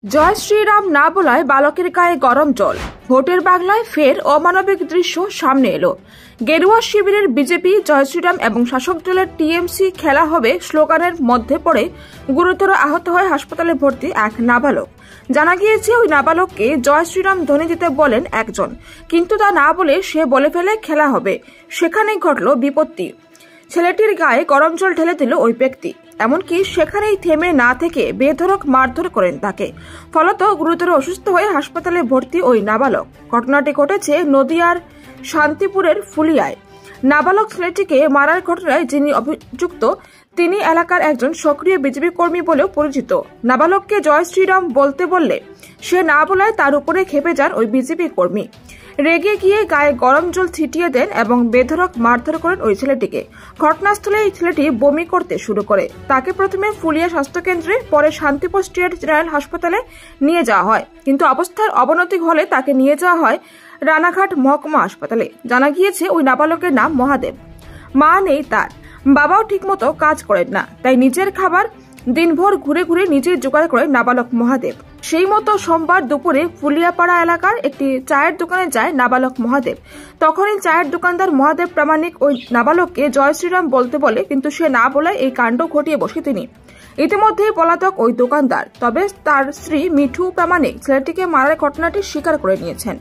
জয় শ্রীরাম না বলায় বালকের গায়ে গরম জল। ভোটের বাংলায় ফের অমানবিক দৃশ্য সামনে এলো। গেরুয়া শিবিরের বিজেপি, জয় শ্রীরাম এবং শাসক দলের টিএমসি খেলা হবে স্লোগানের মধ্যে পড়ে গুরুতর আহত হয়ে হাসপাতালে ভর্তি এক নাবালক। জানা গিয়েছে, ওই নাবালককে জয় শ্রীরাম ধ্বনি দিতে বলেন একজন, কিন্তু তা না বলে সে বলে ফেলে খেলা হবে। সেখানেই ঘটল বিপত্তি। ছেলেটির গায়ে গরম জল ঢেলে দিল ওই ব্যক্তি। এমনকি সেখানেই থেমে না থেকে বেধড়ক মারধর করেন তাকে। ফলত গুরুতর অসুস্থ হয়ে হাসপাতালে ভর্তি ওই নাবালক। ঘটনাটি ঘটেছে নদিয়ার শান্তিপুরের ফুলিয়ায়। নাবালক ছেলেটিকে মারার ঘটনায় যিনি অভিযুক্ত তিনি এলাকার একজন সক্রিয় বিজেপি কর্মী বলেও পরিচিত। নাবালককে জয় শ্রীরাম বলতে বললে সে না বলায় তার উপরে ক্ষেপে যান ওই বিজেপি কর্মী। রেগে গিয়ে গায়ে গরম জল ছিটিয়ে দেন এবং বেধড়ক মারধর করেন ওই ছেলেটিকে। ঘটনাস্থলে এই ছেলেটি বমি করতে শুরু করে। তাকে প্রথমে ফুলিয়া স্বাস্থ্যকেন্দ্রে, পরে শান্তিপুর স্টেট জেনারেল হাসপাতালে নিয়ে যাওয়া হয়, কিন্তু অবস্থার অবনতি হলে তাকে নিয়ে যাওয়া হয় রানাঘাট মহকুমা হাসপাতালে। জানা গিয়েছে, ওই নাবালকের নাম মহাদেব। মা নেই তার, বাবাও ঠিকমতো কাজ করেন না, তাই নিজের খাবার দিনভর ঘুরে ঘুরে নিজেই জোগাড় করে নাবালক মহাদেব। সেই মতো সোমবার দুপুরে ফুলিয়াপাড়া এলাকার একটি চায়ের দোকানে যায় নাবালক মহাদেব। তখনই চায়ের দোকানদার মহাদেব প্রামাণিক ওই নাবালককে জয় শ্রীরাম বলতে বলে, কিন্তু সে না বলায় এই কাণ্ড ঘটিয়ে বসে তিনি। ইতিমধ্যেই পলাতক ওই দোকানদার, তবে তার স্ত্রী মিঠু প্রামাণিক ছেলেটিকে মারার ঘটনাটি স্বীকার করে নিয়েছেন।